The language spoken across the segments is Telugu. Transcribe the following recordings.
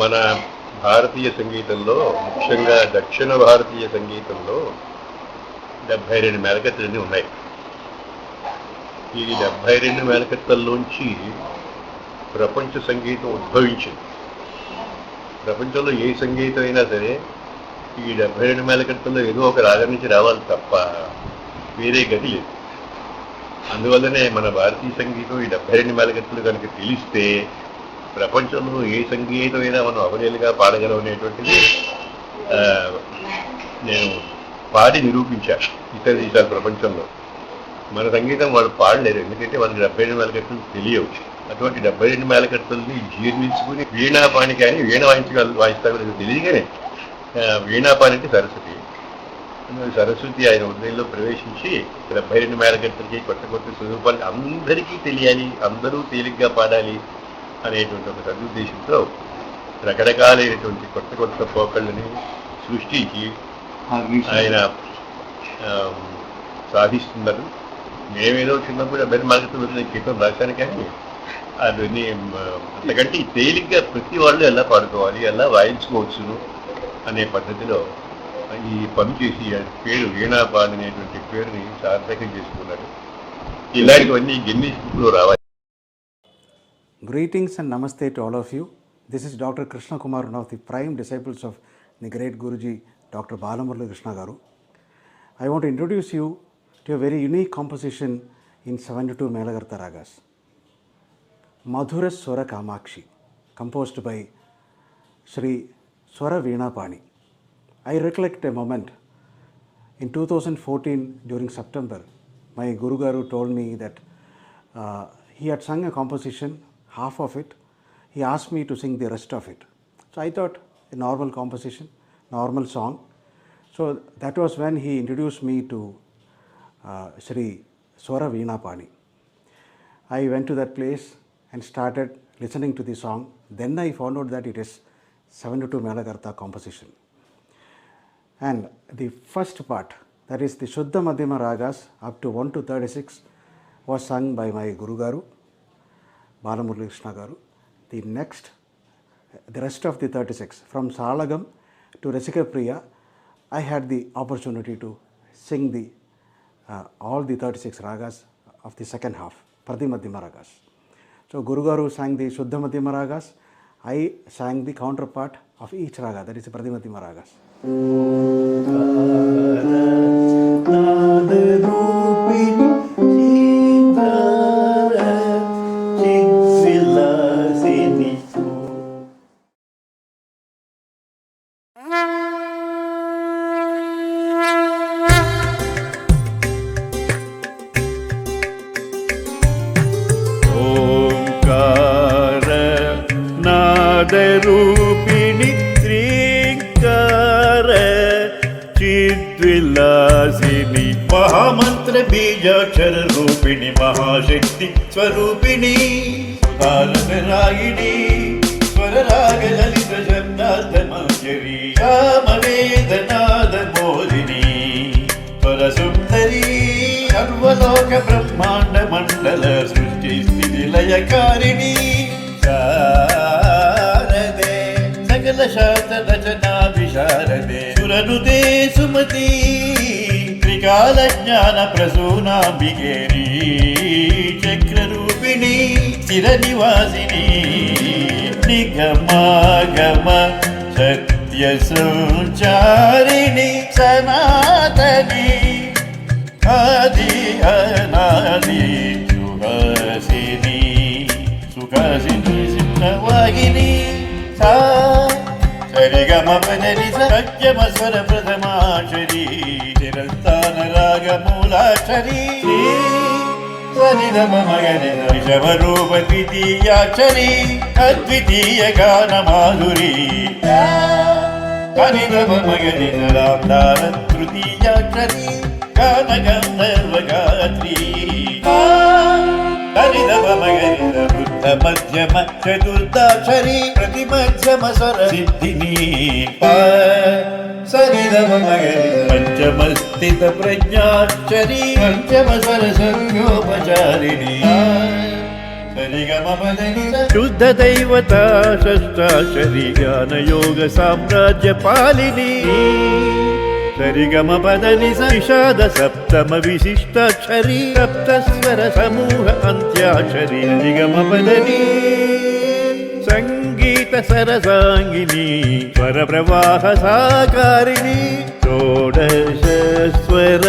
మన భారతీయ సంగీతంలో, ముఖ్యంగా దక్షిణ భారతీయ సంగీతంలో 72 మేళకర్తలు ఉన్నాయి. ఈ 72 మేళకర్తల్లోంచి ప్రపంచ సంగీతం ఉద్భవించింది. ప్రపంచంలో ఏ సంగీతం అయినా సరే ఈ 72 మేళకర్తల్లో ఏదో ఒక రాగం నుంచి రావాలి తప్ప వేరే గతి లేదు. అందువల్లనే మన భారతీయ సంగీతం ఈ 72 మేళకర్తలు కనుక తెలిస్తే ప్రపంచంలో ఏ సంగీతం అయినా మనం అవలీలుగా పాడగలం అనేటువంటిది నేను పాడి నిరూపించాను ఇతర దేశాల ప్రపంచంలో. మన సంగీతం వాళ్ళు పాడలేరు, ఎందుకంటే వాళ్ళకి 72 మేళకర్తలు తెలియవు. అటువంటి 72 మేళకర్తల్ని జీర్ణించుకుని వీణాపాణి కానీ వీణ వాయిస్తారో తెలియగానే వీణాపాణి అంటే సరస్వతి. సరస్వతి ఆయన హృదయంలో ప్రవేశించి 72 మేళకర్తలకి కొత్త కొత్త స్వరూపాలు అందరికీ తెలియాలి, అందరూ తేలిగ్గా పాడాలి అనేటువంటి ఒక సదుద్దేశంతో రకరకాలైనటువంటి కొత్త కొత్త పోకళ్ళని సృష్టించి ఆయన సాధిస్తున్నారు. మేమేదో చిన్నప్పుడు 72 మేళకర్తలు గీతం రాశాను, కానీ అవన్నీ అంతకంటే తేలిగ్గా ప్రతి వాళ్ళు ఎలా పాడుకోవాలి, ఎలా వాయించుకోవచ్చును అనే పద్ధతిలో ఈ పని చేసి పేరు వీణాపాణి అనేటువంటి పేరుని సార్థకం చేసుకున్నారు. ఇలాంటివన్నీ గిన్నీస్ బుక్లో రావాలి. Greetings and namaste to all of you. This is Dr. Krishna Kumar, one of the prime disciples of the great Guruji, Dr. Balamurali Krishna Garu. I want to introduce you to a very unique composition in 72 Melakarta Ragas. Madhura Swara Kamakshi, composed by Sri Swara Veenapani. I recollect a moment in 2014 during September. My Guru Garu told me that he had sung a composition, half of it. He asked me to sing the rest of it. So I thought a normal composition, normal song. So that was when he introduced me to Sri Swara Veenapani. I went to that place and started listening to the song. Then I found out that it is 72 Melakarta composition. And the first part, that is the Shuddha Madhyama Ragas up to 1 to 36 was sung by my Guru Garu, Balamurali Krishna Garu. The rest of the 36, from Salagam to Rasika Priya, I had the opportunity to sing all the 36 ragas of the second half, Pratimadhyama Ragas. So Guru Garu sang the Shuddha Madhyama Ragas, I sang the counterpart of each raga, that is the Pratimadhyama Ragas. రూపిణి శ్రీంకార చిద్విలాసిని మహామంత్ర బీజాక్షర రూపిణి మహాశక్తి స్వరూపిణి కాలరాగిణి స్వరరాగ లలిత శబ్దార్థ మంజరి సామవేదనాద మోదిని స్వరసుందరి సర్వలోక బ్రహ్మాండ మండల సృష్టి స్థితి లయకారిణి సకల శాస్త్ర రచనా విశారదే సురనుదే సుమతి త్రికాల జ్ఞాన ప్రసూనాంబికే చక్రరూపిణి స్థిర నివాసిని నిగమాగమ సత్య సంచారిణి సనాతని ఆది అనాది సుహాసిని సుఖాసిని సిద్ధవాగిని సరిగమపని సత్యమస్వర ప్రథమాక్షరి చిరస్థాన రాగ మూలాక్షరి ऋषभरूप द्वितीयाक्षरी अद्वितीय गान माधुरी अनिगमगनिधरावतार तृतीयाक्षरी गान गंधर्व गात्री अनिगमगनिध बुद्ध मध्यम चतुर्थाक्षरी प्रतिमध्यम स्वर सिद्धिनी पंचम स्थित प्रज्ञाक्षरी पंचम स्वर संयोपचारिणी సరిగమపదని శుద్ధ దైవత షష్టాక్షరి జ్ఞానయోగ సామ్రాజ్య పాలిని సరిగమపదని విషాద సప్తమ విశిష్టాక్షరి సప్తస్వర సమూహ అంత్యాక్షరి సరిగమపదని సంగీత సరసాంగిని స్వర ప్రవాహ సాకారిణి షోడశ స్వర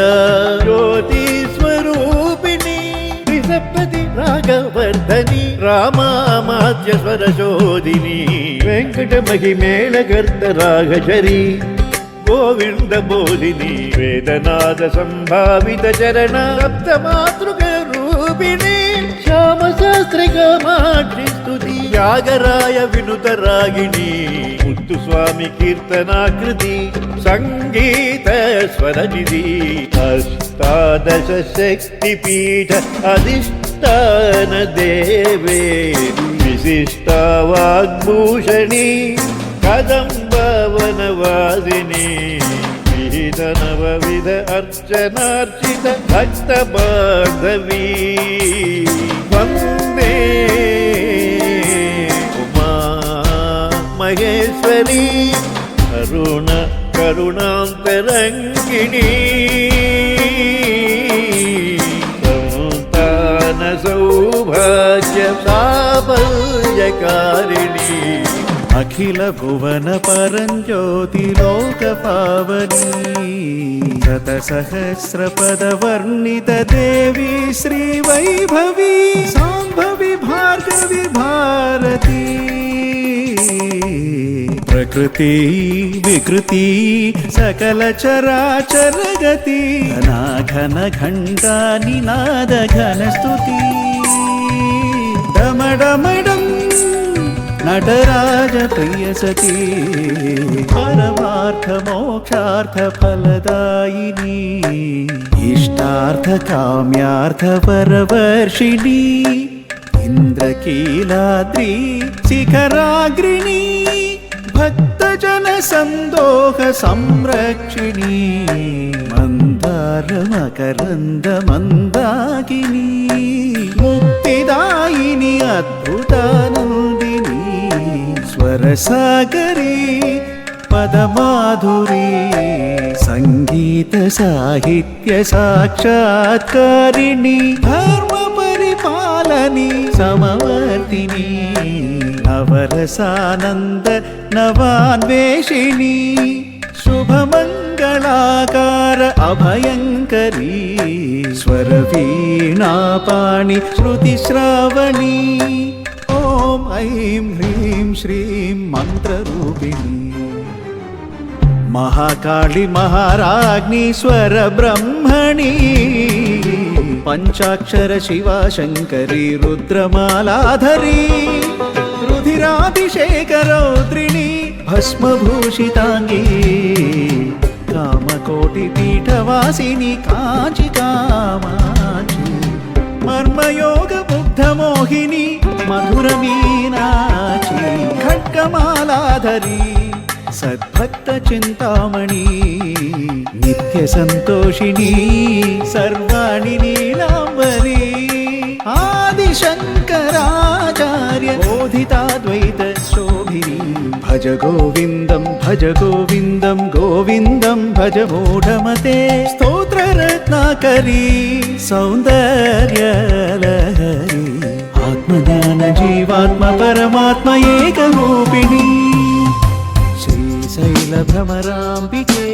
జ్యోతి స్వరూపిణి త్రిసప్తతి రాగవర్ధని రామామాత్య స్వర శోధిని వెంకట మహిమేళ కర్త రాగచరి గోవింద బోధిని వేదనాద సంభావిత చరణ సప్త మాతృక రూపిణి శ్యామ శాస్త్రి కామాక్షి స్తుతి త్యాగరాయ వినుత రాగిణి ముత్తు స్వామి కీర్తనాకృతి సంగీత స్వరనిధి అష్టాదశ శక్తి పీఠ అధిష్టాన దేవే విశిష్ట వాగ్భూషణి కదంబవనవాసిని విహిత నవవిధ అర్చనార్చిత భక్త బాంధవీ వందే ఉమా మహేశ్వరి కరుణ కరుణాంతరంగిణి సంతాన సౌభాగ్య సాఫల్యకారిణి అఖిల భువన పరంజ్యోతి లోక పావని శత సహస్ర పద వర్ణిత దేవి శ్రీ వైభవి సాంభవి భార్గవి భారతి ప్రకృతి వికృతి సకల చరాచర గతి ఘన ఘంటా నినాద ఘన స్తుతి డమడమడం నటరాజ ప్రియ సతీ పరమార్థ మోక్షార్థ ఫలదాయిని ఇష్టార్థ కామ్యార్థ పరవర్షిణి ఇంద్రకీలాద్రి శిఖరాగ్రిణి భక్తజన సందోహ సంరక్షిణి మందార మకరంద మందాకిని ముక్తిదాయిని అద్భుతానందిని స్వరసాగరి పదమాధురి సంగీత సాహిత్య సాక్షాత్కారిణి ధర్మ పరిపాలని సమవర్తిని నవరసానంద నవాన్వేషిణి శుభమంగళాకార అభయంకరీ స్వరవీణాపాణి శృతిశ్రావణి ఓం ఐం హ్రీం శ్రీం మంత్రరూపిణి మహాకాళి మహారాజ్ఞి స్వర బ్రహ్మణి పంచాక్షర శివశంకరి రుద్రమాలాధరి రుధిరాభిషేకరౌద్రిణి భస్మభూషితాంగీ కామకోటి పీఠవాసిని కాంచి కామాక్షి మర్మయోగ ముగ్ధమోహిని మధుర మీనాక్షి ఖడ్గమాలాధరి సద్భక్త చింతామణి నిత్య సంతోషిణి సర్వాణి నీలాంబరి ఆదిశంకరాచార్య బోధితాద్వైత శోభిని భజ గోవిందం గోవిందం భజ మూఢమతే స్తోత్రరత్నాకరీ సౌందర్యలహరి ఆత్మజ్ఞాన జీవాత్మ పరమాత్మ ఏకరూపిణి శ్రీశైల భ్రమరాంబికే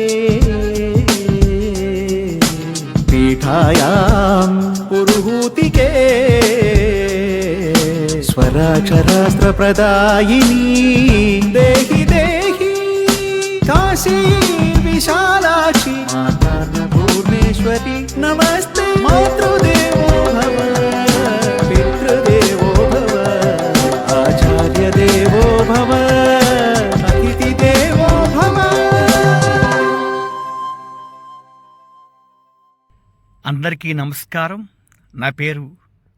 పీఠాయాం పురుహూతికే స్వరాక్షరాస్త్ర ప్రదాయిని దేహి దేహి కాశీ విశాలాక్షి మాతాన్నపూర్ణేశ్వరి నమస్తే మాతృదేవో భవ పితృదేవో భవ ఆచార్య దేవో భవ అతిథి దేవో భవ. అందరికీ నమస్కారం. నా పేరు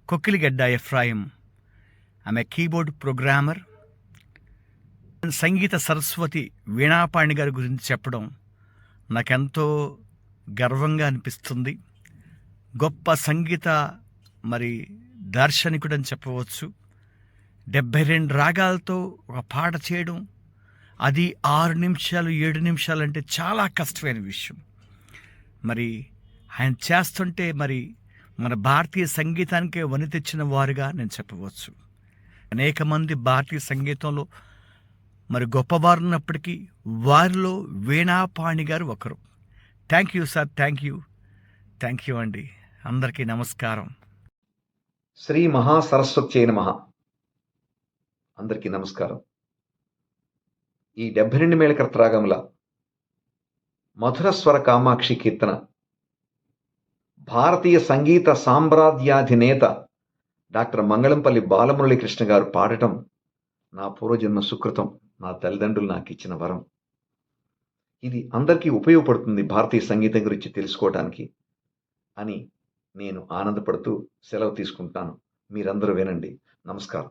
కొక్కిలిగడ్డ ఎఫ్రాయిం. ఆమె కీబోర్డ్ ప్రోగ్రామర్. సంగీత సరస్వతి వీణాపాణి గారి గురించి చెప్పడం నాకెంతో గర్వంగా అనిపిస్తుంది. గొప్ప సంగీత దార్శనికుడని చెప్పవచ్చు. 72 రాగాలతో ఒక పాట చేయడం, అది 6 నిమిషాలు 7 నిమిషాలు అంటే చాలా కష్టమైన విషయం. మరి ఆయన చేస్తుంటే మరి మన భారతీయ సంగీతానికే వని తెచ్చిన వారుగా నేను చెప్పవచ్చు. అనేక మంది భారతీయ సంగీతంలో మరి గొప్పవారు ఉన్నప్పటికీ వారిలో వీణాపాణి గారు ఒకరు. Thank you sir, thank you అండి. అందరికీ నమస్కారం. శ్రీ మహాసరస్వత్యై నమః. అందరికీ నమస్కారం. ఈ 72 మేళకర్త రాగముల మధుర స్వర కామాక్షి కీర్తన భారతీయ సంగీత సామ్రాజ్యాధినేత డాక్టర్ మంగళంపల్లి బాలమురళీకృష్ణ గారు పాడటం నా పూర్వజన్మ సుకృతం, నా తల్లిదండ్రులు నాకు ఇచ్చిన వరం. ఇది అందరికీ ఉపయోగపడుతుంది భారతీయ సంగీతం గురించి తెలుసుకోవడానికి అని నేను ఆనందపడుతూ సెలవు తీసుకుంటాను. మీరందరూ వినండి. నమస్కారం.